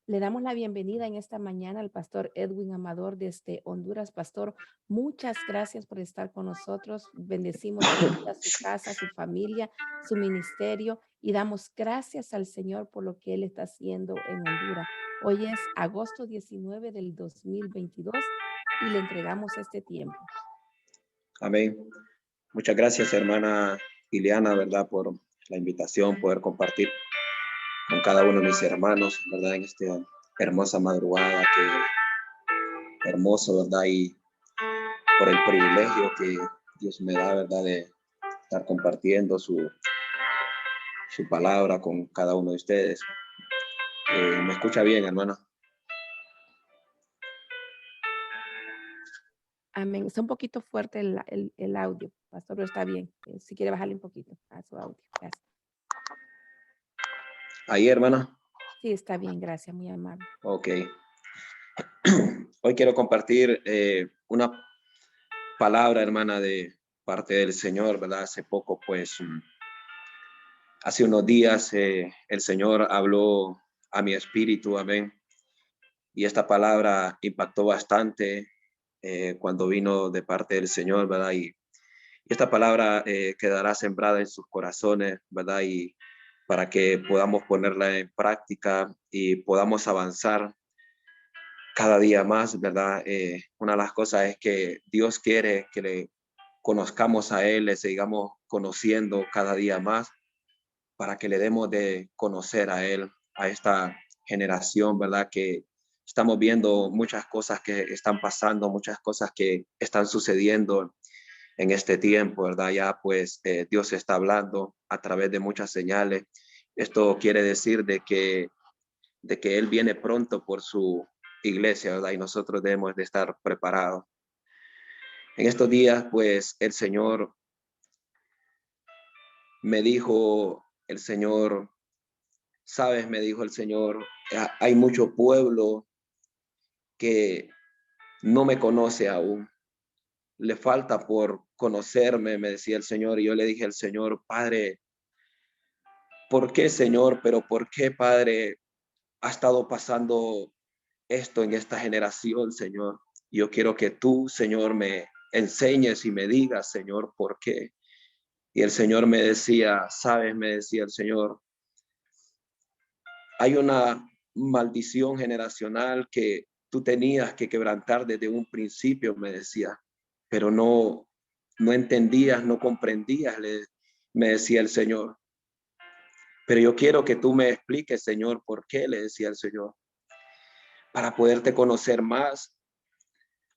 Le damos la bienvenida en esta mañana al pastor Edwin Amador desde Honduras. Pastor, muchas gracias por estar con nosotros. Bendecimos su vida, su casa, su familia, su ministerio y damos gracias al Señor por lo que Él está haciendo en Honduras. Hoy es agosto 19 del 2022 y le entregamos este tiempo. Amén. Muchas gracias, hermana Ileana, ¿verdad? Por la invitación, poder compartir con cada uno de mis hermanos, ¿verdad? En esta hermosa madrugada, que hermoso, ¿verdad? Y por el privilegio que Dios me da, ¿verdad? De estar compartiendo su palabra con cada uno de ustedes. ¿Me escucha bien, hermana? Amén. Está un poquito fuerte el audio, pastor, pero está bien. Si quiere bajarle un poquito a su audio. Gracias. Ahí, hermana. Sí, está bien. Gracias. Muy amable. Ok. Hoy quiero compartir una palabra, hermana, de parte del Señor, ¿verdad? Hace poco, pues, hace unos días el Señor habló a mi espíritu, amén. Y esta palabra impactó bastante cuando vino de parte del Señor, ¿verdad? Y esta palabra quedará sembrada en sus corazones, ¿verdad? Y para que podamos ponerla en práctica y podamos avanzar cada día más, ¿verdad? Una de las cosas es que Dios quiere que le conozcamos a Él, le sigamos conociendo cada día más para que le demos de conocer a Él, a esta generación, ¿verdad? Que estamos viendo muchas cosas que están pasando, muchas cosas que están sucediendo en este tiempo, ¿verdad? Ya pues Dios está hablando a través de muchas señales. Esto quiere decir de que Él viene pronto por su iglesia, ¿verdad? Y nosotros debemos de estar preparados. En estos días, pues el Señor me dijo, el Señor, sabes, me dijo el Señor, hay mucho pueblo que no me conoce aún. Le falta por conocerme, me decía el Señor. Y yo le dije al Señor, Padre, ¿por qué, Señor? Pero ¿por qué, Padre, ha estado pasando esto en esta generación, Señor? Yo quiero que tú, Señor, me enseñes y me digas, Señor, por qué. Y el Señor me decía, sabes, me decía el Señor, hay una maldición generacional que tú tenías que quebrantar desde un principio, me decía, pero no entendías, no comprendías, me decía el Señor. Pero yo quiero que tú me expliques, Señor, por qué, le decía el Señor, para poderte conocer más,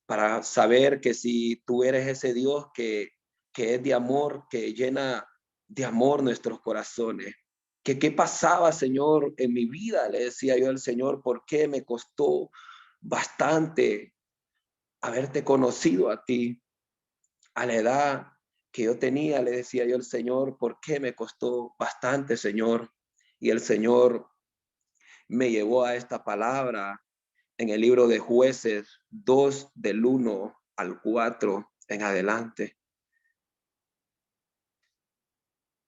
para saber que si tú eres ese Dios que es de amor, que llena de amor nuestros corazones. Que qué pasaba, Señor, en mi vida, le decía yo al Señor, por qué me costó bastante haberte conocido a ti. A la edad que yo tenía, le decía yo al Señor, por qué me costó bastante, Señor. Y el Señor me llevó a esta palabra en el libro de Jueces 2, del 1 al 4 en adelante.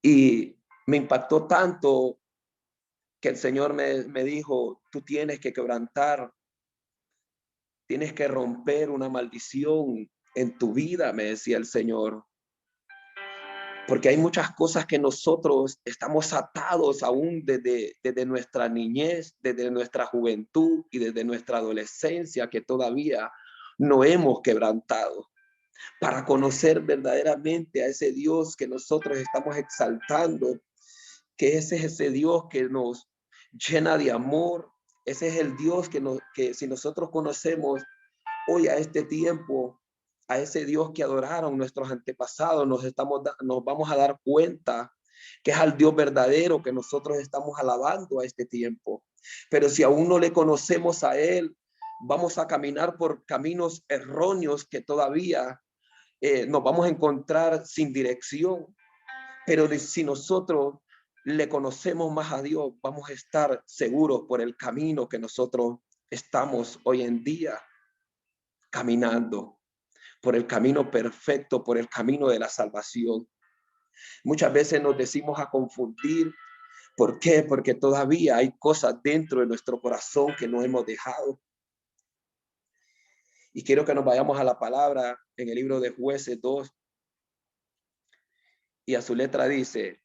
Y me impactó tanto que el Señor me dijo, tú tienes que quebrantar, tienes que romper una maldición en tu vida, me decía el Señor. Porque hay muchas cosas que nosotros estamos atados aún desde nuestra niñez, desde nuestra juventud y desde nuestra adolescencia que todavía no hemos quebrantado para conocer verdaderamente a ese Dios que nosotros estamos exaltando, que ese es ese Dios que nos llena de amor, ese es el Dios que si nosotros conocemos hoy a este tiempo, a ese Dios que adoraron nuestros antepasados, nos vamos a dar cuenta que es al Dios verdadero que nosotros estamos alabando a este tiempo. Pero si aún no le conocemos a Él, vamos a caminar por caminos erróneos que todavía nos vamos a encontrar sin dirección. Pero si nosotros le conocemos más a Dios, vamos a estar seguros por el camino que nosotros estamos hoy en día caminando, por el camino perfecto, por el camino de la salvación. Muchas veces nos decimos a confundir ¿Por qué? Porque todavía hay cosas dentro de nuestro corazón que no hemos dejado. Y quiero que nos vayamos a la palabra en el libro de Jueces 2. Y a su letra dice: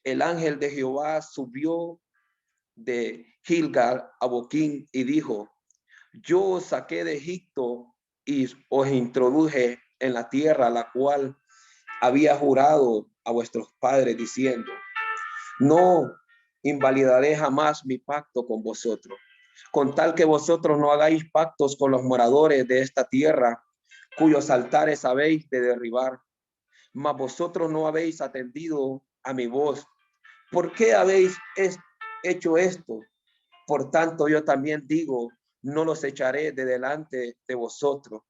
el ángel de Jehová subió de Gilgal a Boquín y dijo: yo os saqué de Egipto y os introduje en la tierra la cual había jurado a vuestros padres, diciendo: no invalidaré jamás mi pacto con vosotros, con tal que vosotros no hagáis pactos con los moradores de esta tierra, cuyos altares habéis de derribar. Mas vosotros no habéis atendido a mi voz. ¿Por qué habéis hecho esto? Por tanto, yo también digo: no los echaré de delante de vosotros,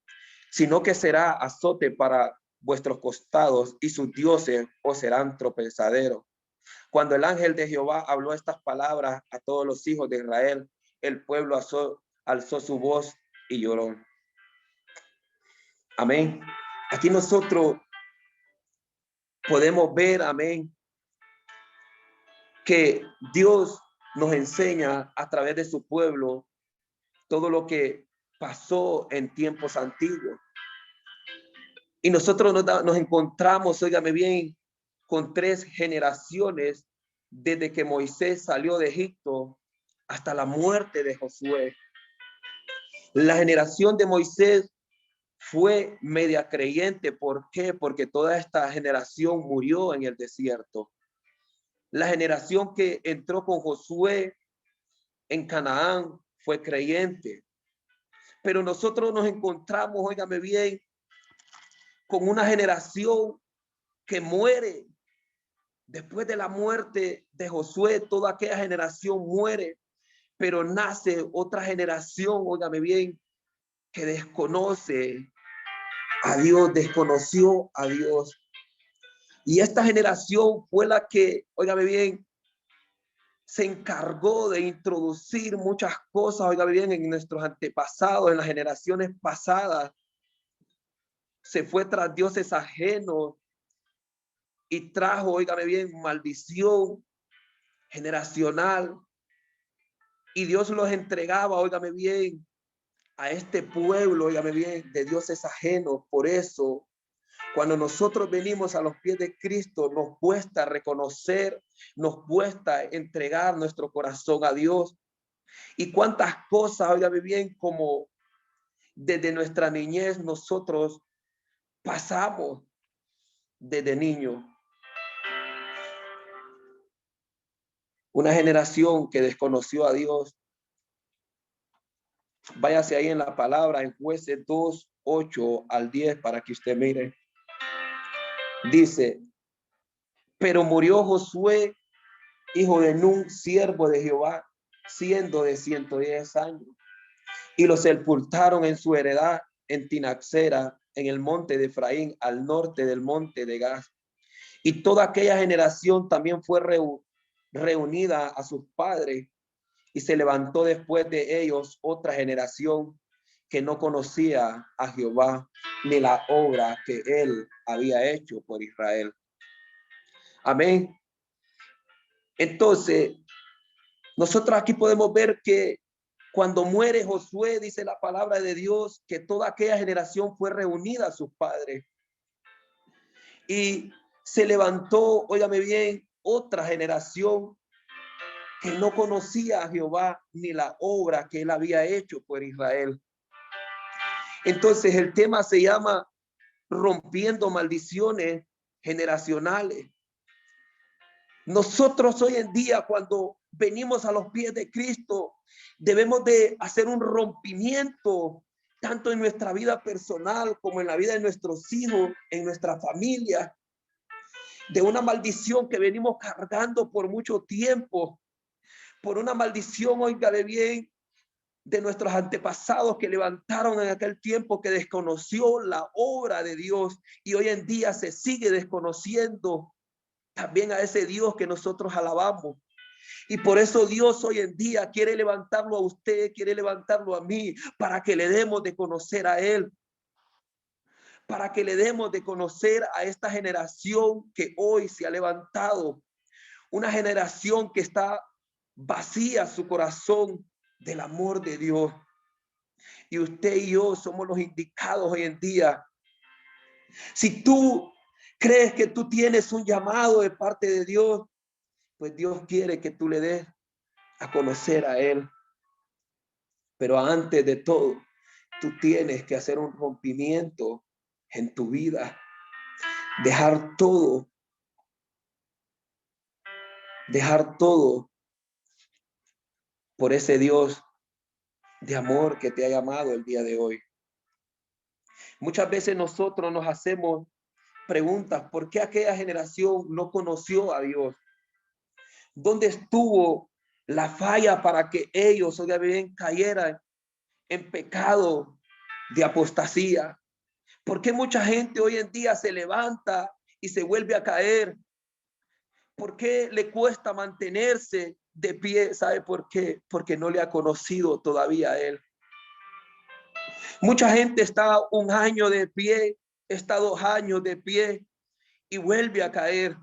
sino que será azote para vuestros costados, y sus dioses os serán tropezaderos. Cuando el ángel de Jehová habló estas palabras a todos los hijos de Israel, el pueblo alzó su voz y lloró. Amén. Aquí nosotros podemos ver, amén, que Dios nos enseña a través de su pueblo todo lo que pasó en tiempos antiguos. Y nosotros nos encontramos, óigame bien, con 3 generaciones desde que Moisés salió de Egipto hasta la muerte de Josué. La generación de Moisés fue media creyente. ¿Por qué? Porque toda esta generación murió en el desierto. La generación que entró con Josué en Canaán fue creyente. Pero nosotros nos encontramos, óigame bien, con una generación que muere. Después de la muerte de Josué, toda aquella generación muere, pero nace otra generación, óigame bien, que desconoce a Dios, desconoció a Dios. Y esta generación fue la que, óigame bien, se encargó de introducir muchas cosas, óigame bien, en nuestros antepasados, en las generaciones pasadas. Se fue tras dioses ajenos y trajo, óigame bien, maldición generacional. Y Dios los entregaba, óigame bien, a este pueblo, óigame bien, de dioses ajenos. Por eso, cuando nosotros venimos a los pies de Cristo, nos cuesta reconocer, nos cuesta entregar nuestro corazón a Dios. Y cuántas cosas, óigame bien, como desde nuestra niñez nosotros pasamos desde niños. Una generación que desconoció a Dios. Váyase ahí en la palabra, en Jueces 2, 8 al 10, para que usted mire. Dice: pero murió Josué, hijo de Nun, siervo de Jehová, siendo de 110 años. Y lo sepultaron en su heredad en Tinaxera, en el monte de Efraín, al norte del monte de Gaz. Y toda aquella generación también fue reunida a sus padres, y se levantó después de ellos otra generación que no conocía a Jehová ni la obra que él había hecho por Israel. Amén. Entonces, nosotros aquí podemos ver que cuando muere Josué, dice la palabra de Dios, que toda aquella generación fue reunida a sus padres. Y se levantó, óigame bien, otra generación que no conocía a Jehová ni la obra que él había hecho por Israel. Entonces el tema se llama rompiendo maldiciones generacionales. Nosotros hoy en día, cuando venimos a los pies de Cristo, debemos de hacer un rompimiento tanto en nuestra vida personal como en la vida de nuestros hijos, en nuestra familia, de una maldición que venimos cargando por mucho tiempo, por una maldición, óigale bien, de nuestros antepasados que levantaron en aquel tiempo, que desconoció la obra de Dios, y hoy en día se sigue desconociendo también a ese Dios que nosotros alabamos. Y por eso Dios hoy en día quiere levantarlo a usted, quiere levantarlo a mí, para que le demos de conocer a Él, para que le demos de conocer a esta generación que hoy se ha levantado. una generación que está vacía su corazón del amor de Dios. Y usted y yo somos los indicados hoy en día. Si tú crees que tú tienes un llamado de parte de Dios, pues Dios quiere que tú le des a conocer a Él. Pero antes de todo, tú tienes que hacer un rompimiento en tu vida. Dejar todo por ese Dios de amor que te ha llamado el día de hoy. Muchas veces nosotros nos hacemos preguntas: ¿por qué aquella generación no conoció a Dios? ¿Dónde estuvo la falla para que ellos hoy bien cayeran en pecado de apostasía? ¿Por qué mucha gente hoy en día se levanta y se vuelve a caer? ¿Por qué le cuesta mantenerse de pie? ¿Sabe por qué? Porque no le ha conocido todavía a Él. Mucha gente está 1 año de pie, está 2 años de pie y vuelve a caer.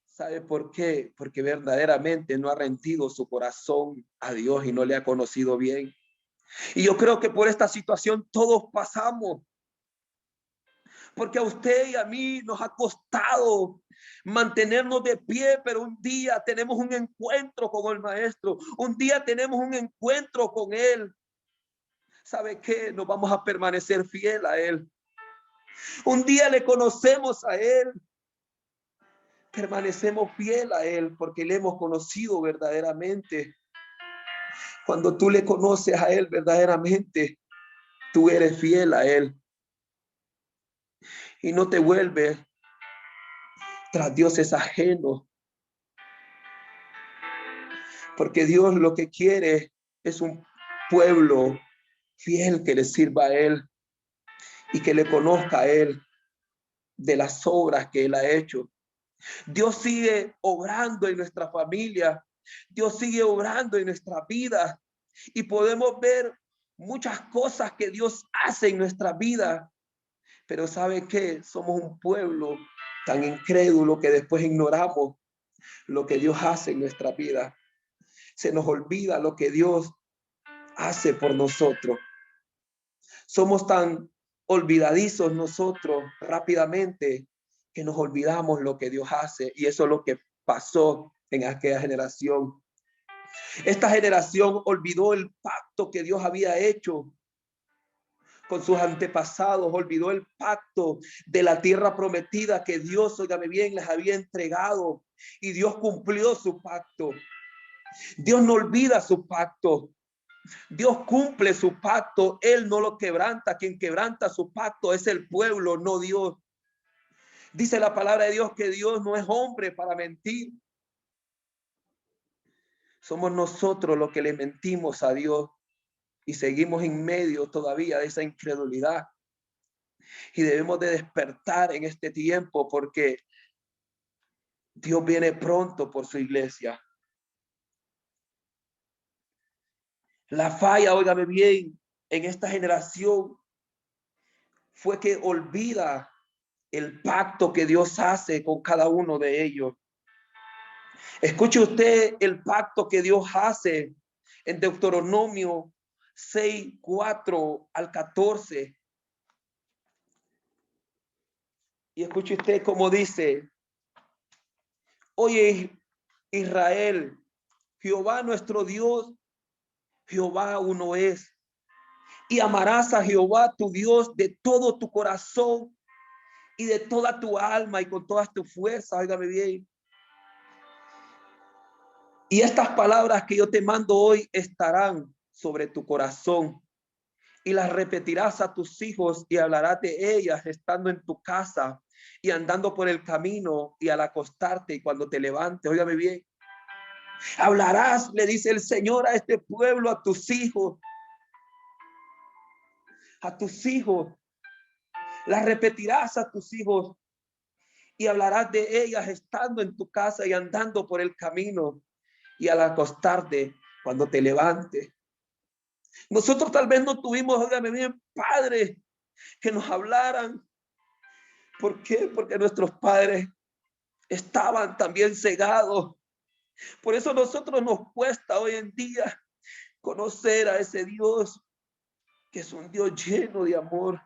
¿Sabe por qué? Porque verdaderamente no ha rendido su corazón a Dios y no le ha conocido bien. Y yo creo que por esta situación todos pasamos. Porque a usted y a mí nos ha costado mantenernos de pie, pero un día tenemos un encuentro con el Maestro. Un día tenemos un encuentro con Él. ¿Sabe qué? Nos vamos a permanecer fiel a Él. Un día le conocemos a Él. Permanecemos fiel a Él porque le hemos conocido verdaderamente. Cuando tú le conoces a Él verdaderamente, tú eres fiel a Él. Y no te vuelves tras dioses ajenos. Porque Dios lo que quiere es un pueblo fiel que le sirva a Él y que le conozca a Él de las obras que Él ha hecho. Dios sigue obrando en nuestra familia. Dios sigue obrando en nuestra vida y podemos ver muchas cosas que Dios hace en nuestra vida. Pero ¿sabe qué? Somos un pueblo tan incrédulo que después ignoramos lo que Dios hace en nuestra vida. Se nos olvida lo que Dios hace por nosotros. Somos tan olvidadizos nosotros rápidamente que nos olvidamos lo que Dios hace, y eso es lo que pasó en aquella generación. Esta generación olvidó el pacto que Dios había hecho con sus antepasados, olvidó el pacto de la tierra prometida que Dios, óigame bien, les había entregado, y Dios cumplió su pacto. Dios no olvida su pacto. Dios cumple su pacto, Él no lo quebranta. Quien quebranta su pacto es el pueblo, no Dios. Dice la palabra de Dios que Dios no es hombre para mentir. Somos nosotros los que le mentimos a Dios y seguimos en medio todavía de esa incredulidad. Y debemos de despertar en este tiempo porque Dios viene pronto por su iglesia. La falla, óigame bien, en esta generación fue que olvida el pacto que Dios hace con cada uno de ellos. Escuche usted el pacto que Dios hace en Deuteronomio 6, 4 al 14. Y escuche usted cómo dice: oye, Israel, Jehová nuestro Dios, Jehová uno es. Y amarás a Jehová tu Dios de todo tu corazón y de toda tu alma y con todas tus fuerzas. Óigame bien. Y estas palabras que yo te mando hoy estarán sobre tu corazón y las repetirás a tus hijos y hablarás de ellas estando en tu casa y andando por el camino y al acostarte y cuando te levantes. Óigame bien. Hablarás, le dice el Señor, a este pueblo, a tus hijos. A tus hijos. Las repetirás a tus hijos y hablarás de ellas estando en tu casa y andando por el camino y al acostarte cuando te levantes. Nosotros tal vez no tuvimos, óigame bien, padres que nos hablaran. ¿Por qué? Porque nuestros padres estaban también cegados Por eso a nosotros nos cuesta hoy en día conocer a ese Dios que es un Dios lleno de amor.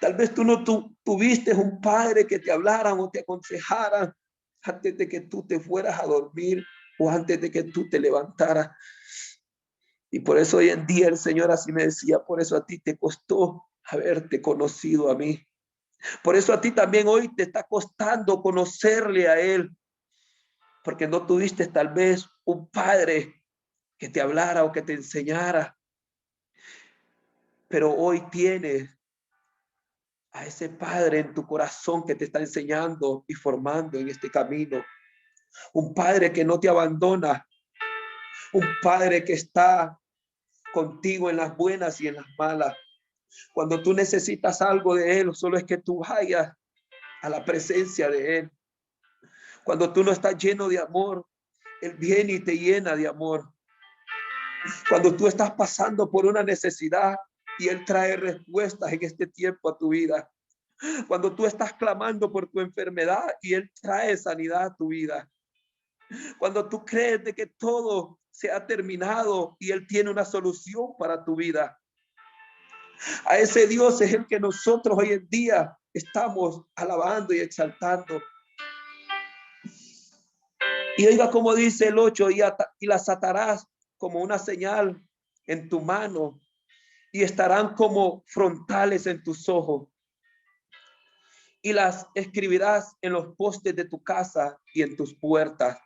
Tal vez tú no tuviste un padre que te hablara o te aconsejara antes de que tú te fueras a dormir o antes de que tú te levantaras. Y por eso hoy en día el Señor así me decía, por eso a ti te costó haberte conocido a mí. Por eso a ti también hoy te está costando conocerle a Él, porque no tuviste tal vez un padre que te hablara o que te enseñara, pero hoy tienes a ese padre en tu corazón que te está enseñando y formando en este camino. Un padre que no te abandona, un padre que está contigo en las buenas y en las malas. Cuando tú necesitas algo de Él, solo es que tú vayas a la presencia de Él. Cuando tú no estás lleno de amor, Él viene y te llena de amor. Cuando tú estás pasando por una necesidad y Él trae respuestas en este tiempo a tu vida. Cuando tú estás clamando por tu enfermedad y Él trae sanidad a tu vida. Cuando tú crees de que todo se ha terminado y Él tiene una solución para tu vida. A ese Dios es el que nosotros hoy en día estamos alabando y exaltando. Y oiga como dice el 8, y las atarás como una señal en tu mano y estarán como frontales en tus ojos. Y las escribirás en los postes de tu casa y en tus puertas.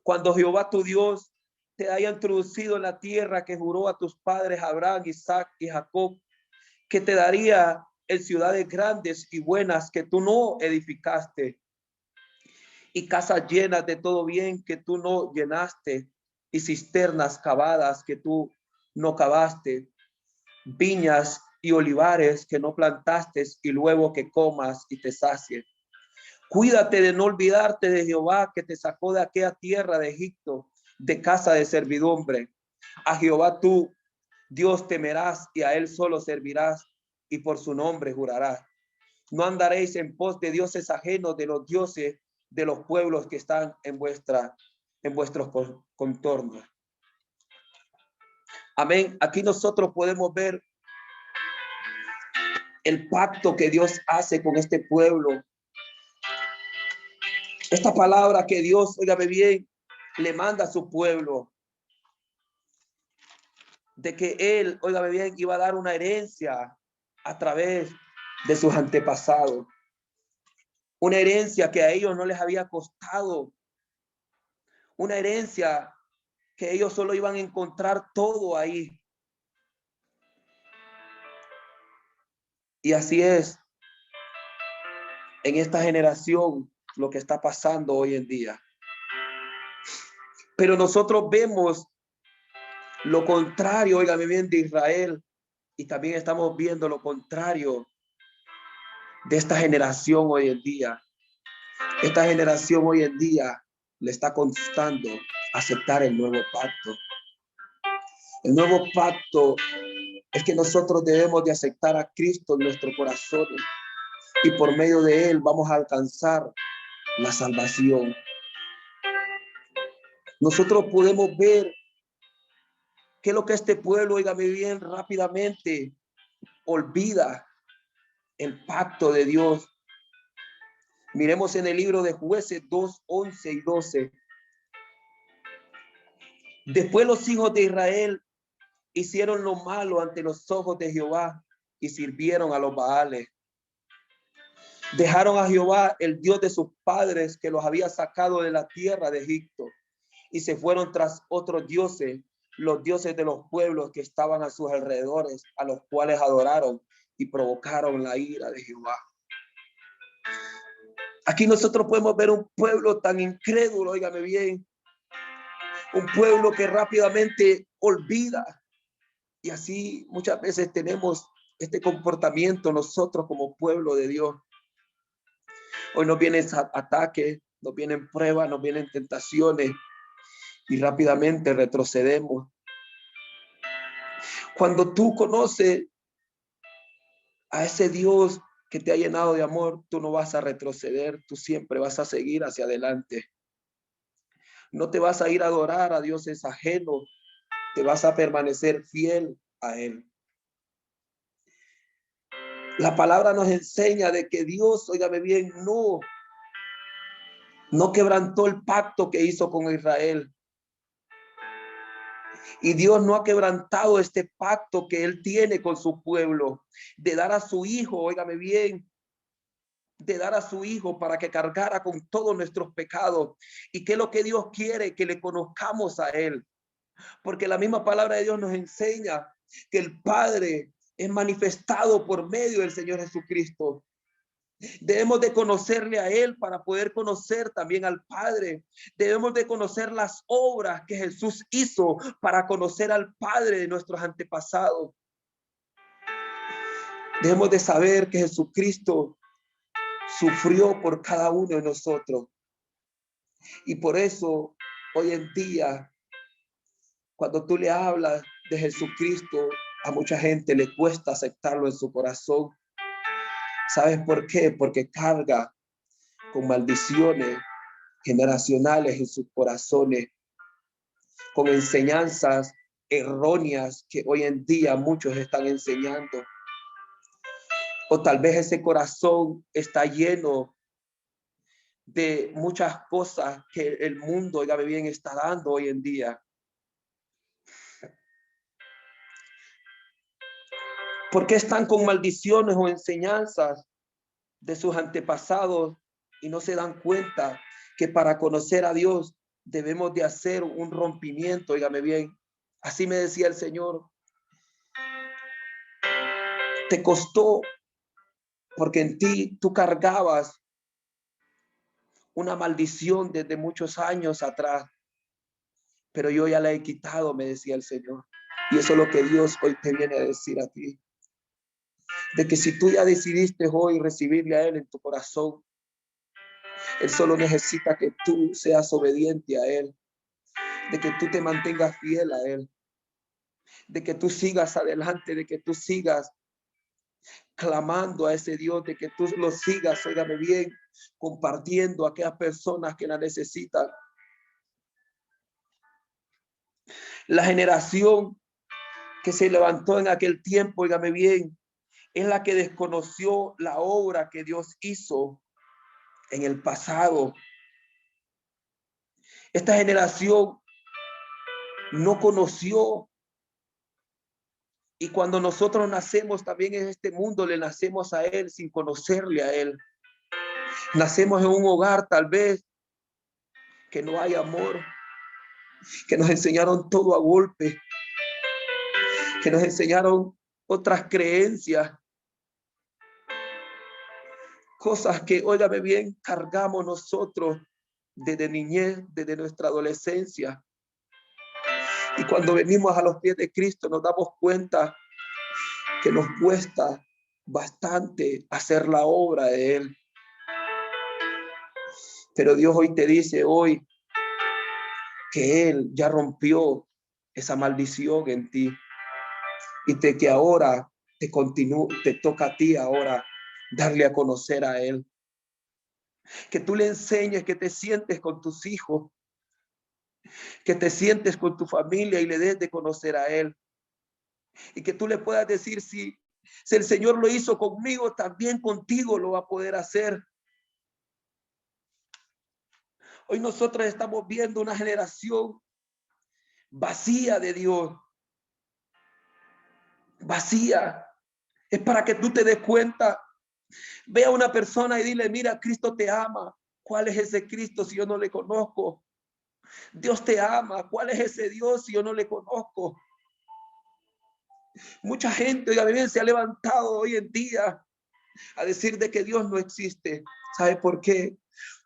Cuando Jehová tu Dios te haya introducido en la tierra que juró a tus padres Abraham, Isaac y Jacob, que te daría en ciudades grandes y buenas que tú no edificaste, y casas llenas de todo bien que tú no llenaste, y cisternas cavadas que tú no cavaste, viñas y olivares que no plantaste, y luego que comas y te sacies. Cuídate de no olvidarte de Jehová que te sacó de aquella tierra de Egipto, de casa de servidumbre. A Jehová tú, Dios, temerás y a Él solo servirás y por su nombre jurarás. No andaréis en pos de dioses ajenos, de los dioses de los pueblos que están en vuestros contornos. Amén. Aquí nosotros podemos ver el pacto que Dios hace con este pueblo. Esta palabra que Dios, óigame bien, le manda a su pueblo, de que Él, óigame bien, iba a dar una herencia a través de sus antepasados. Una herencia que a ellos no les había costado. Una herencia que ellos solo iban a encontrar todo ahí. Y así es en esta generación lo que está pasando hoy en día. Pero nosotros vemos lo contrario, óigame bien, de Israel, y también estamos viendo lo contrario de esta generación hoy en día. Esta generación hoy en día le está costando aceptar el nuevo pacto. El nuevo pacto es que nosotros debemos de aceptar a Cristo en nuestro corazón y por medio de Él vamos a alcanzar la salvación. Nosotros podemos ver que lo que este pueblo, oígame bien, rápidamente olvida el pacto de Dios. Miremos en el libro de Jueces 2, 11 y 12. Después los hijos de Israel hicieron lo malo ante los ojos de Jehová y sirvieron a los Baales. Dejaron a Jehová, el Dios de sus padres, que los había sacado de la tierra de Egipto, y se fueron tras otros dioses, los dioses de los pueblos que estaban a sus alrededores, a los cuales adoraron y provocaron la ira de Jehová. Aquí nosotros podemos ver un pueblo tan incrédulo, óigame bien, un pueblo que rápidamente olvida. Y así muchas veces tenemos este comportamiento nosotros como pueblo de Dios. Hoy nos vienen ataques, nos vienen pruebas, nos vienen tentaciones y rápidamente retrocedemos. Cuando tú conoces a ese Dios que te ha llenado de amor, tú no vas a retroceder, tú siempre vas a seguir hacia adelante. No te vas a ir a adorar a dioses ajenos, te vas a permanecer fiel a Él. La palabra nos enseña de que Dios, óigame bien, no quebrantó el pacto que hizo con Israel. Y Dios no ha quebrantado este pacto que Él tiene con su pueblo, de dar a su Hijo, óigame bien, de dar a su Hijo para que cargara con todos nuestros pecados. ¿Y qué es lo que Dios quiere? Que le conozcamos a Él. Porque la misma palabra de Dios nos enseña que el Padre es manifestado por medio del Señor Jesucristo. Debemos de conocerle a Él para poder conocer también al Padre. Debemos de conocer las obras que Jesús hizo para conocer al Padre de nuestros antepasados. Debemos de saber que Jesucristo sufrió por cada uno de nosotros. Y por eso, hoy en día, cuando tú le hablas de Jesucristo, a mucha gente le cuesta aceptarlo en su corazón. ¿Sabes por qué? Porque carga con maldiciones generacionales en sus corazones, con enseñanzas erróneas que hoy en día muchos están enseñando. O tal vez ese corazón está lleno de muchas cosas que el mundo, oígame bien, está dando hoy en día. ¿Por qué están con maldiciones o enseñanzas de sus antepasados y no se dan cuenta que para conocer a Dios debemos de hacer un rompimiento? Óigame bien, así me decía el Señor. Te costó porque en ti tú cargabas una maldición desde muchos años atrás, pero yo ya la he quitado, me decía el Señor. Y eso es lo que Dios hoy te viene a decir a ti. De que si tú ya decidiste hoy recibirle a Él en tu corazón, Él solo necesita que tú seas obediente a Él, de que tú te mantengas fiel a Él, de que tú sigas adelante, de que tú sigas clamando a ese Dios, de que tú lo sigas, óigame bien, compartiendo a aquellas personas que la necesitan. La generación que se levantó en aquel tiempo, óigame bien, es la que desconoció la obra que Dios hizo en el pasado. Esta generación no conoció, y cuando nosotros nacemos también en este mundo, le nacemos a Él sin conocerle a Él. Nacemos en un hogar tal vez que no hay amor, que nos enseñaron todo a golpe, que nos enseñaron otras creencias, cosas que, óigame bien, cargamos nosotros desde niñez, desde nuestra adolescencia. Y cuando venimos a los pies de Cristo nos damos cuenta que nos cuesta bastante hacer la obra de Él. Pero Dios hoy te dice hoy que Él ya rompió esa maldición en ti y de que ahora te toca a ti ahora darle a conocer a Él. Que tú le enseñes, que te sientes con tus hijos, que te sientes con tu familia y le des de conocer a Él. Y que tú le puedas decir, si el Señor lo hizo conmigo, también contigo lo va a poder hacer. Hoy nosotros estamos viendo una generación vacía de Dios. Vacía. Es para que tú te des cuenta. Ve a una persona y dile, mira, Cristo te ama. ¿Cuál es ese Cristo si yo no le conozco? Dios te ama. ¿Cuál es ese Dios si yo no le conozco? Mucha gente, oiga bien, se ha levantado hoy en día a decir de que Dios no existe. ¿Sabe por qué?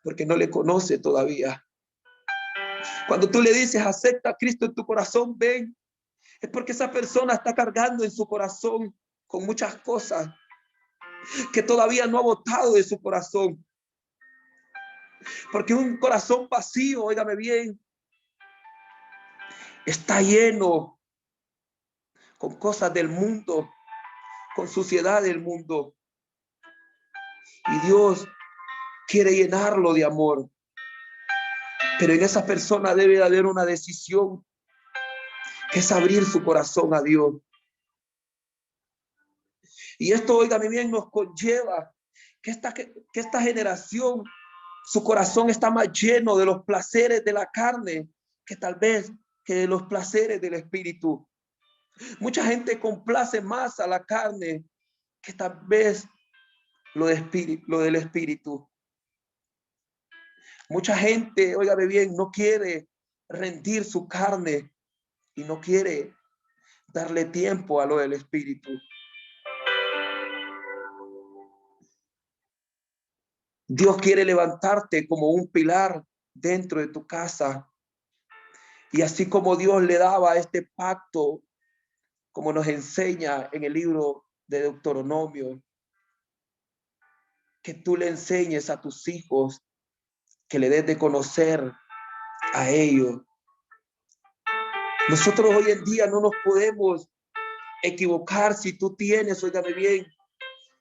Porque no le conoce todavía. Cuando tú le dices, acepta a Cristo en tu corazón, ven, es porque esa persona está cargando en su corazón con muchas cosas que todavía no ha botado de su corazón. Porque un corazón vacío, óigame bien, está lleno con cosas del mundo, con suciedad del mundo. Y Dios quiere llenarlo de amor. Pero en esa persona debe de haber una decisión, que es abrir su corazón a Dios. Y esto, óigame bien, nos conlleva que esta generación, su corazón está más lleno de los placeres de la carne que tal vez que de los placeres del espíritu. Mucha gente complace más a la carne que tal vez lo del espíritu. Mucha gente, óigame bien, no quiere rendir su carne y no quiere darle tiempo a lo del espíritu. Dios quiere levantarte como un pilar dentro de tu casa. Y así como Dios le daba este pacto, como nos enseña en el libro de Deuteronomio, que tú le enseñes a tus hijos, que le des de conocer a ellos. Nosotros hoy en día no nos podemos equivocar si tú tienes, óigame bien,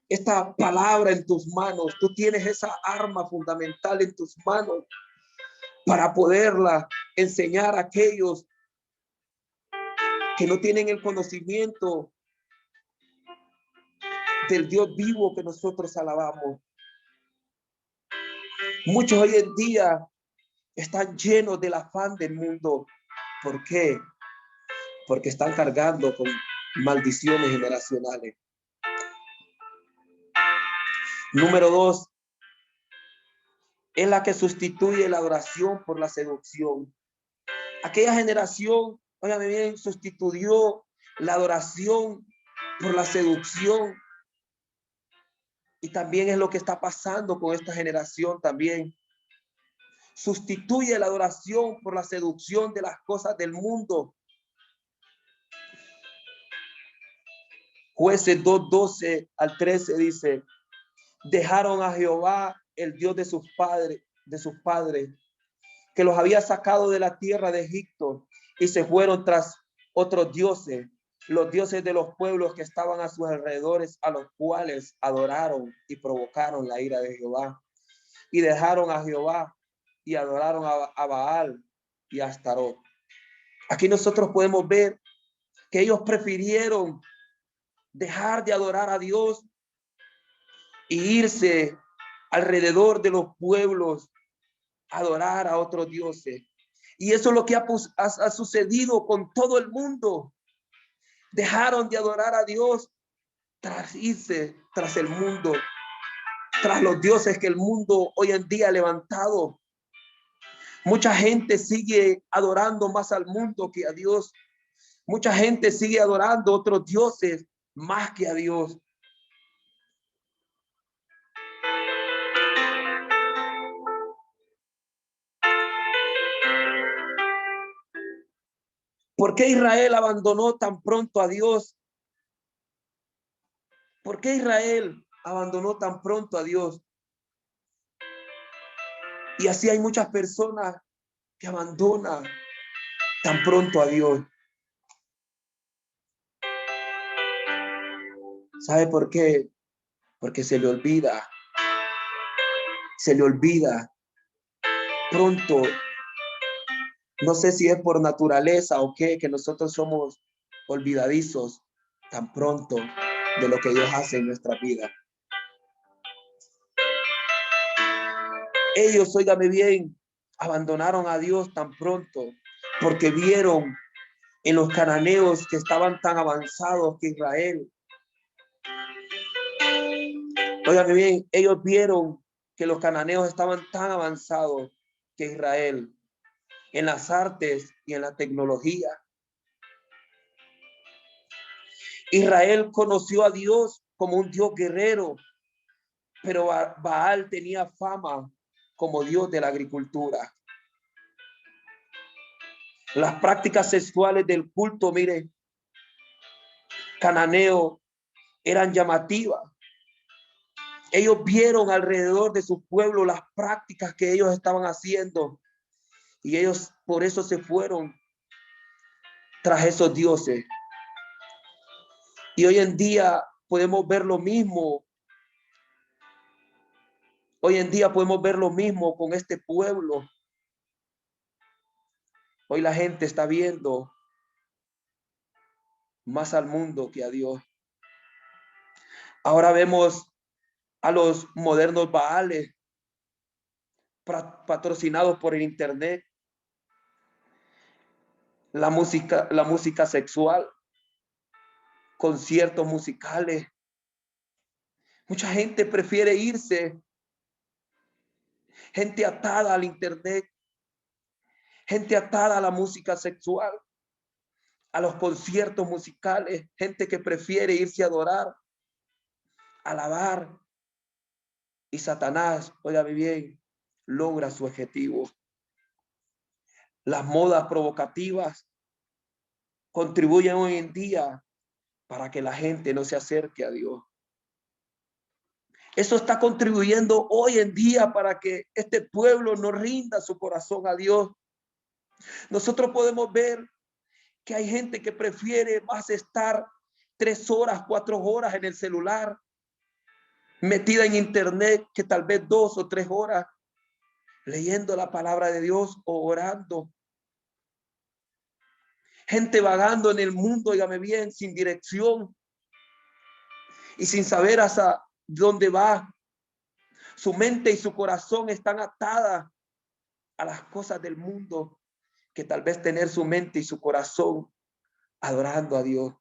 esta palabra en tus manos, tú tienes esa arma fundamental en tus manos para poderla enseñar a aquellos que no tienen el conocimiento del Dios vivo que nosotros alabamos. Muchos hoy en día están llenos del afán del mundo. ¿Por qué? Porque están cargando con maldiciones generacionales. Número 2, es la que sustituye la adoración por la seducción. Aquella generación, óigame bien, sustituyó la adoración por la seducción. Y también es lo que está pasando con esta generación también. Sustituye la adoración por la seducción de las cosas del mundo. Jueces 2:12 al 13 dice: dejaron a Jehová, el Dios de sus padres, que los había sacado de la tierra de Egipto, y se fueron tras otros dioses, los dioses de los pueblos que estaban a sus alrededores, a los cuales adoraron y provocaron la ira de Jehová. Y dejaron a Jehová y adoraron a Baal y a Astarot. Aquí nosotros podemos ver que ellos prefirieron dejar de adorar a Dios e irse alrededor de los pueblos a adorar a otros dioses. Y eso es lo que ha sucedido con todo el mundo. Dejaron de adorar a Dios tras irse tras el mundo, tras los dioses que el mundo hoy en día ha levantado. Mucha gente sigue adorando más al mundo que a Dios. Mucha gente sigue adorando a otros dioses más que a Dios. ¿Por qué Israel abandonó tan pronto a Dios? ¿Por qué Israel abandonó tan pronto a Dios? Y así hay muchas personas que abandonan tan pronto a Dios. ¿Sabe por qué? Porque se le olvida pronto. No sé si es por naturaleza o qué, que nosotros somos olvidadizos tan pronto de lo que Dios hace en nuestra vida. Ellos, óigame bien, abandonaron a Dios tan pronto porque vieron en los cananeos que estaban tan avanzados que Israel. Óigame bien, ellos vieron que los cananeos estaban tan avanzados que Israel en las artes y en la tecnología. Israel conoció a Dios como un Dios guerrero, pero Baal tenía fama como Dios de la agricultura. Las prácticas sexuales del culto, mire, cananeo, eran llamativas. Ellos vieron alrededor de su pueblo las prácticas que ellos estaban haciendo y ellos por eso se fueron tras esos dioses. Y hoy en día podemos ver lo mismo. Hoy en día podemos ver lo mismo con este pueblo. Hoy la gente está viendo más al mundo que a Dios. Ahora vemos a los modernos Baales patrocinados por el internet, la música sexual, conciertos musicales. Mucha gente prefiere irse, gente atada al internet, gente atada a la música sexual, a los conciertos musicales, gente que prefiere irse a adorar, alabar. Y Satanás, óigame bien, logra su objetivo. Las modas provocativas contribuyen hoy en día para que la gente no se acerque a Dios. Eso está contribuyendo hoy en día para que este pueblo no rinda su corazón a Dios. Nosotros podemos ver que hay gente que prefiere más estar 3 horas, 4 horas en el celular, metida en internet, que tal vez 2 o 3 horas leyendo la palabra de Dios o orando. Gente vagando en el mundo, dígame bien, sin dirección y sin saber hasta dónde va. Su mente y su corazón están atadas a las cosas del mundo, que tal vez tener su mente y su corazón adorando a Dios.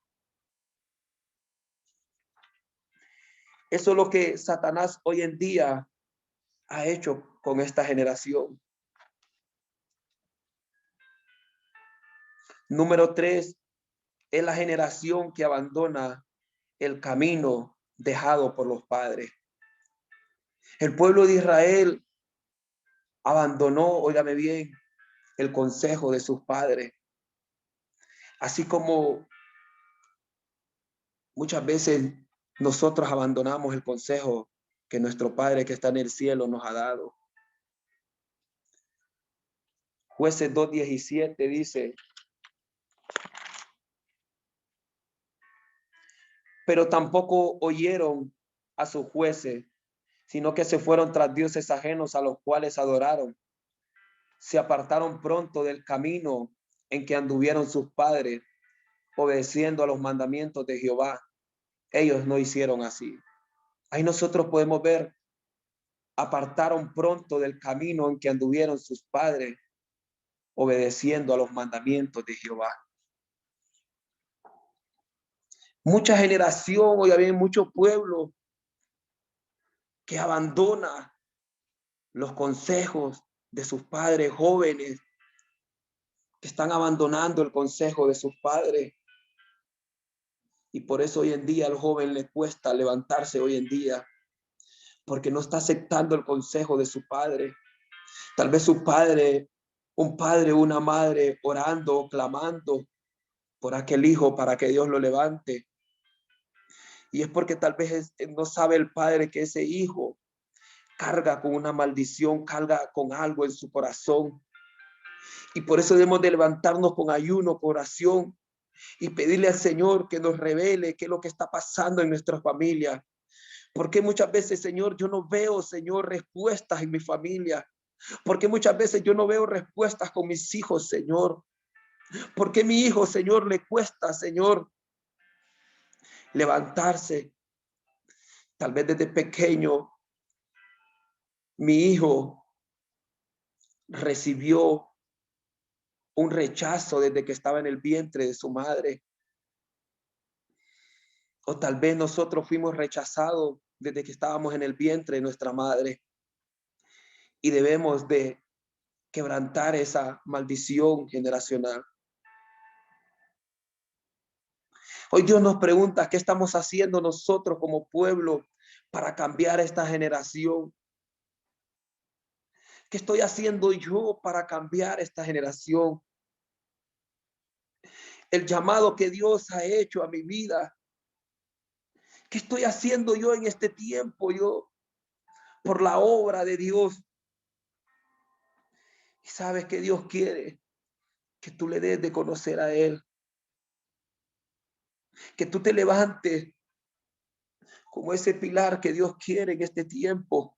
Eso es lo que Satanás hoy en día ha hecho con esta generación. Número 3 es la generación que abandona el camino dejado por los padres. El pueblo de Israel abandonó, óigame bien, el consejo de sus padres. Así como muchas veces nosotros abandonamos el consejo que nuestro Padre que está en el cielo nos ha dado. Jueces 2:17 dice: pero tampoco oyeron a sus jueces, sino que se fueron tras dioses ajenos a los cuales adoraron. Se apartaron pronto del camino en que anduvieron sus padres, obedeciendo a los mandamientos de Jehová. Ellos no hicieron así. Ahí nosotros podemos ver, apartaron pronto del camino en que anduvieron sus padres, obedeciendo a los mandamientos de Jehová. Mucha generación, hoy había mucho pueblo que abandona los consejos de sus padres, jóvenes que están abandonando el consejo de sus padres. Y por eso hoy en día al joven le cuesta levantarse hoy en día, porque no está aceptando el consejo de su padre. Tal vez su padre, un padre, una madre orando, clamando por aquel hijo para que Dios lo levante. Y es porque tal vez no sabe el padre que ese hijo carga con una maldición, carga con algo en su corazón. Y por eso debemos de levantarnos con ayuno, con oración y pedirle al Señor que nos revele qué es lo que está pasando en nuestra familia. Porque muchas veces, Señor, yo no veo, Señor, respuestas en mi familia. Porque muchas veces yo no veo respuestas con mis hijos, Señor. Porque mi hijo, Señor, le cuesta, Señor, levantarse. Tal vez desde pequeño, mi hijo recibió un rechazo desde que estaba en el vientre de su madre. O tal vez nosotros fuimos rechazados desde que estábamos en el vientre de nuestra madre. Y debemos de quebrantar esa maldición generacional. Hoy Dios nos pregunta qué estamos haciendo nosotros como pueblo para cambiar esta generación. ¿Qué estoy haciendo yo para cambiar esta generación? El llamado que Dios ha hecho a mi vida. ¿Qué estoy haciendo yo en este tiempo? Yo, por la obra de Dios. Y sabes que Dios quiere que tú le des de conocer a Él. Que tú te levantes como ese pilar que Dios quiere en este tiempo.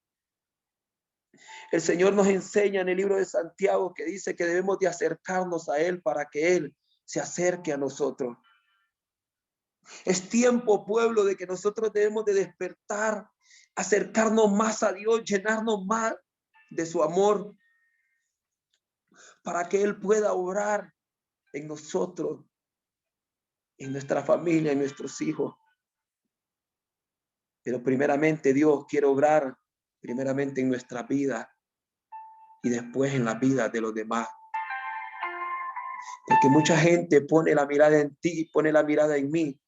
El Señor nos enseña en el libro de Santiago que dice que debemos de acercarnos a Él para que Él se acerque a nosotros. Es tiempo, pueblo, de que nosotros debemos de despertar, acercarnos más a Dios, llenarnos más de su amor, para que Él pueda obrar en nosotros, en nuestra familia, en nuestros hijos. Pero primeramente Dios quiere obrar, primeramente en nuestra vida y después en la vida de los demás. Porque mucha gente pone la mirada en ti, pone la mirada en mí,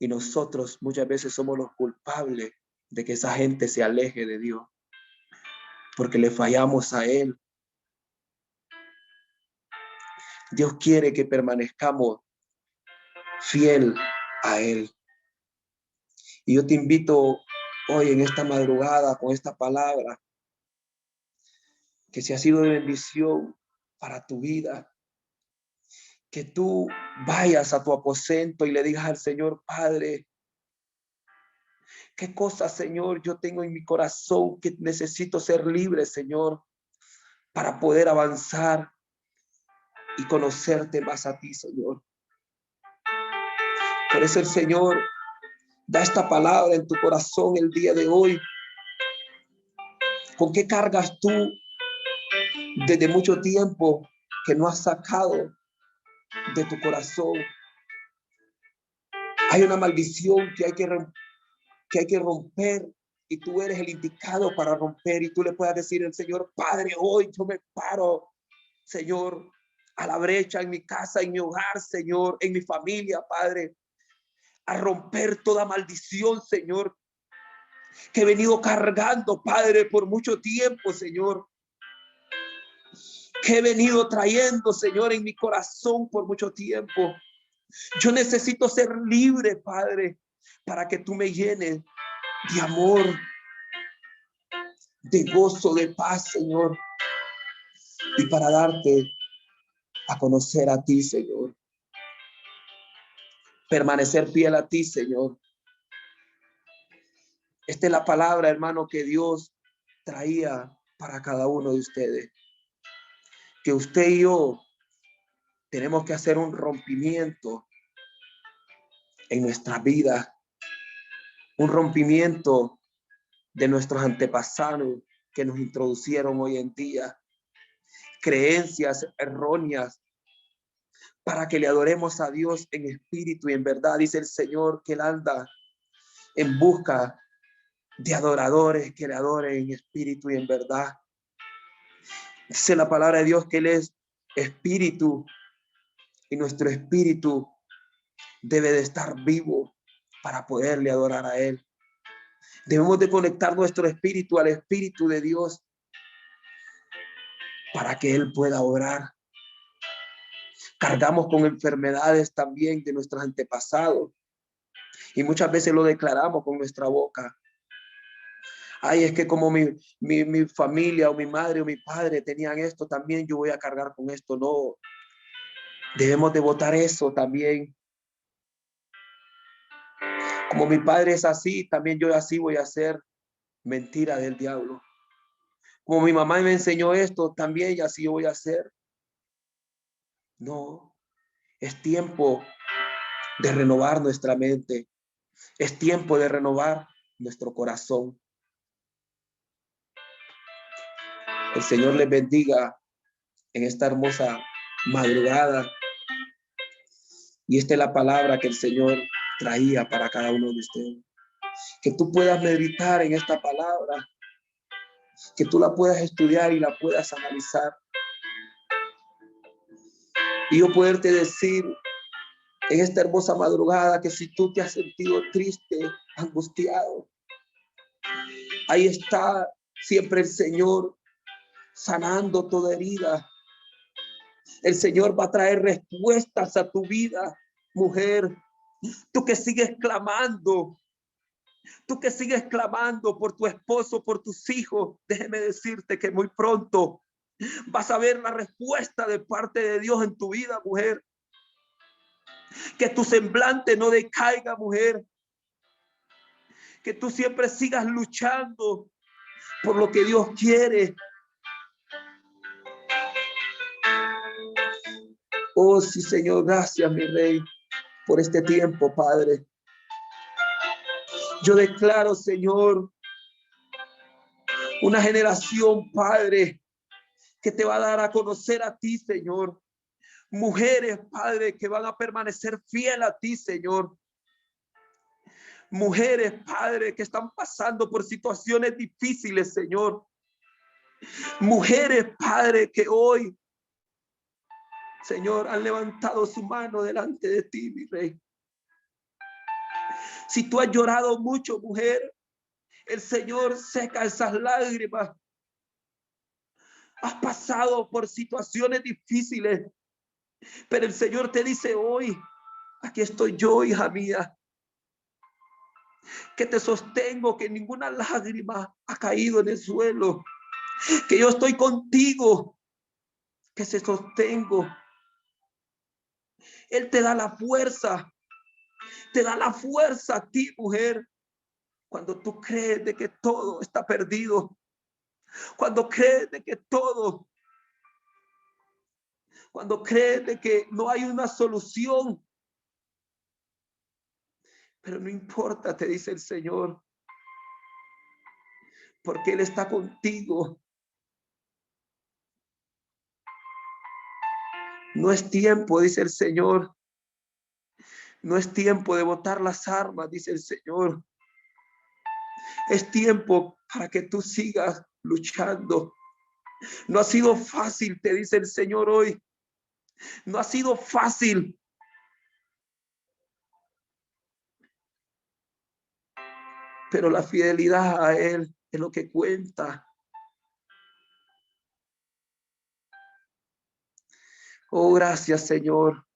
y nosotros muchas veces somos los culpables de que esa gente se aleje de Dios, porque le fallamos a Él. Dios quiere que permanezcamos fiel a Él. Y yo te invito hoy en esta madrugada con esta palabra, que si ha sido de bendición para tu vida, que tú vayas a tu aposento y le digas al Señor: Padre, ¿qué cosa, Señor, yo tengo en mi corazón que necesito ser libre, Señor, para poder avanzar y conocerte más a ti, Señor? Por eso el Señor da esta palabra en tu corazón el día de hoy. ¿Con qué cargas tú desde mucho tiempo que no has sacado de tu corazón? Hay una maldición que hay que romper, y tú eres el indicado para romper, y tú le puedas decir al Señor: Padre, hoy yo me paro, Señor, a la brecha en mi casa, en mi hogar, Señor, en mi familia, Padre, a romper toda maldición, Señor, que he venido cargando, Padre, por mucho tiempo, Señor, que he venido trayendo, Señor, en mi corazón por mucho tiempo. Yo necesito ser libre, Padre, para que tú me llenes de amor, de gozo, de paz, Señor, y para darte a conocer a ti, Señor. Permanecer fiel a ti, Señor. Esta es la palabra, hermano, que Dios traía para cada uno de ustedes. Que usted y yo tenemos que hacer un rompimiento en nuestra vida, un rompimiento de nuestros antepasados que nos introducieron hoy en día, creencias erróneas, para que le adoremos a Dios en espíritu y en verdad. Dice el Señor que Él anda en busca de adoradores que le adoren en espíritu y en verdad. Dice la palabra de Dios que Él es espíritu, y nuestro espíritu debe de estar vivo para poderle adorar a Él. Debemos de conectar nuestro espíritu al espíritu de Dios para que Él pueda obrar. Cargamos con enfermedades también de nuestros antepasados, y muchas veces lo declaramos con nuestra boca. Ay, es que como mi familia o mi madre o mi padre tenían esto, también yo voy a cargar con esto. No, debemos de botar eso también. Como mi padre es así, también yo así voy a hacer. Mentira del diablo. Como mi mamá me enseñó esto, también y así yo voy a hacer. No, es tiempo de renovar nuestra mente. Es tiempo de renovar nuestro corazón. El Señor les bendiga en esta hermosa madrugada. Y esta es la palabra que el Señor traía para cada uno de ustedes. Que tú puedas meditar en esta palabra, que tú la puedas estudiar y la puedas analizar. Y yo poderte decir en esta hermosa madrugada que si tú te has sentido triste, angustiado, ahí está siempre el Señor sanando toda herida. El Señor va a traer respuestas a tu vida, mujer. Tú que sigues clamando, tú que sigues clamando por tu esposo, por tus hijos, déjeme decirte que muy pronto vas a ver la respuesta de parte de Dios en tu vida, mujer. Que tu semblante no decaiga, mujer. Que tú siempre sigas luchando, por lo que Dios quiere. Oh, sí, Señor, gracias, mi Rey, por este tiempo, Padre. Yo declaro, Señor, una generación, Padre, que te va a dar a conocer a ti, Señor. Mujeres, Padre, que van a permanecer fiel a ti, Señor. Mujeres, Padre, que están pasando por situaciones difíciles, Señor. Mujeres, Padre, que hoy, Señor, han levantado su mano delante de ti, mi Rey. Si tú has llorado mucho, mujer, el Señor seca esas lágrimas. Has pasado por situaciones difíciles, pero el Señor te dice hoy, aquí estoy yo, hija mía, que te sostengo, que ninguna lágrima ha caído en el suelo, que yo estoy contigo, que se sostengo. Él te da la fuerza a ti, mujer, cuando tú crees de que todo está perdido, cuando crees de que cuando crees de que no hay una solución. Pero no importa, te dice el Señor, porque Él está contigo. No es tiempo, dice el Señor. No es tiempo de botar las armas, dice el Señor. Es tiempo para que tú sigas luchando. No ha sido fácil, te dice el Señor hoy. No ha sido fácil. Pero la fidelidad a Él es lo que cuenta. Oh, gracias, Señor.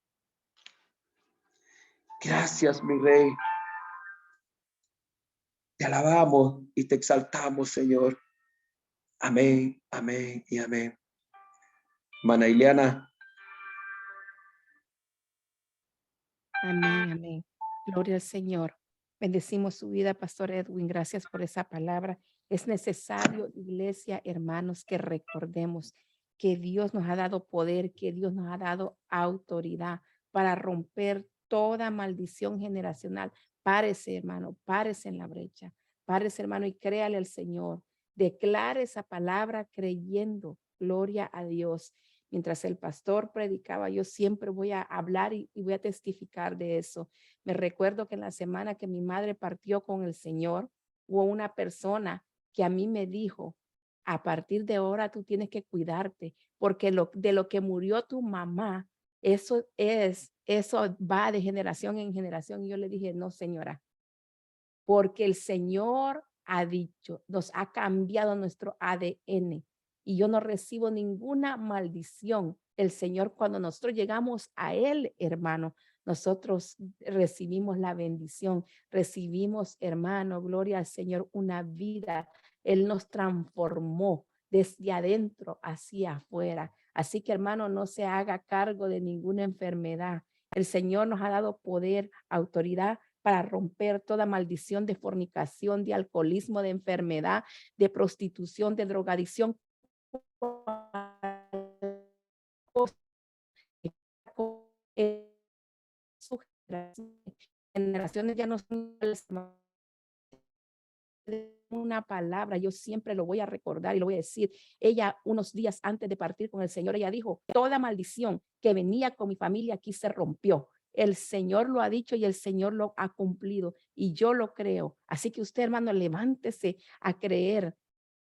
Gracias, mi Rey. Te alabamos y te exaltamos, Señor. Amén, amén y amén. Mana Ileana. Amén, amén. Gloria al Señor. Bendecimos su vida, Pastor Edwin. Gracias por esa palabra. Es necesario, iglesia, hermanos, que recordemos que Dios nos ha dado poder, que Dios nos ha dado autoridad para romper toda maldición generacional. Párese, hermano, párese en la brecha. Párese, hermano, y créale al Señor. Declare esa palabra creyendo. Gloria a Dios. Mientras el pastor predicaba, yo siempre voy a hablar y voy a testificar de eso. Me recuerdo que en la semana que mi madre partió con el Señor, hubo una persona que a mí me dijo, a partir de ahora tú tienes que cuidarte, porque de lo que murió tu mamá, eso va de generación en generación. Y yo le dije, no, señora, porque el Señor ha dicho, nos ha cambiado nuestro ADN y yo no recibo ninguna maldición. El Señor, cuando nosotros llegamos a Él, hermano, nosotros recibimos la bendición, recibimos, hermano, gloria al Señor, una vida. Él nos transformó desde adentro hacia afuera. Así que, hermano, no se haga cargo de ninguna enfermedad. El Señor nos ha dado poder, autoridad para romper toda maldición de fornicación, de alcoholismo, de enfermedad, de prostitución, de drogadicción. Generaciones ya no son una palabra, yo siempre lo voy a recordar y lo voy a decir. Ella, unos días antes de partir con el Señor, ella dijo, toda maldición que venía con mi familia aquí se rompió. El Señor lo ha dicho y el Señor lo ha cumplido y yo lo creo. Así que usted, hermano, levántese a creer.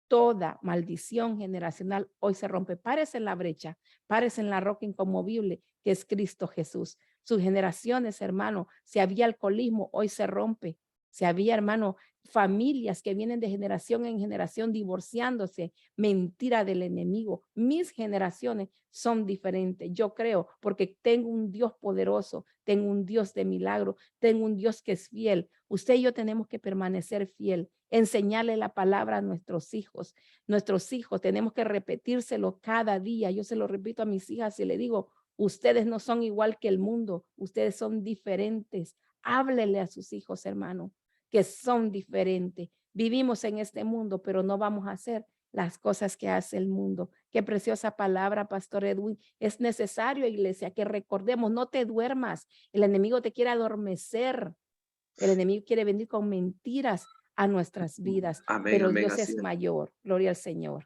Toda maldición generacional hoy se rompe. Párese en la brecha, párese en la roca inconmovible que es Cristo Jesús. Sus generaciones, hermano, si había alcoholismo, hoy se rompe. Si había, hermano, familias que vienen de generación en generación divorciándose, mentira del enemigo. Mis generaciones son diferentes. Yo creo porque tengo un Dios poderoso, tengo un Dios de milagro, tengo un Dios que es fiel. Usted y yo tenemos que permanecer fiel, enseñarle la palabra a nuestros hijos. Nuestros hijos tenemos que repetírselo cada día. Yo se lo repito a mis hijas y le digo, ustedes no son igual que el mundo, ustedes son diferentes. Háblele a sus hijos, hermano, que son diferentes. Vivimos en este mundo, pero no vamos a hacer las cosas que hace el mundo. Qué preciosa palabra, Pastor Edwin. Es necesario, iglesia, que recordemos, no te duermas. El enemigo te quiere adormecer. El enemigo quiere venir con mentiras a nuestras vidas, Amén, pero amén, Dios así es es. mayor. Gloria al Señor.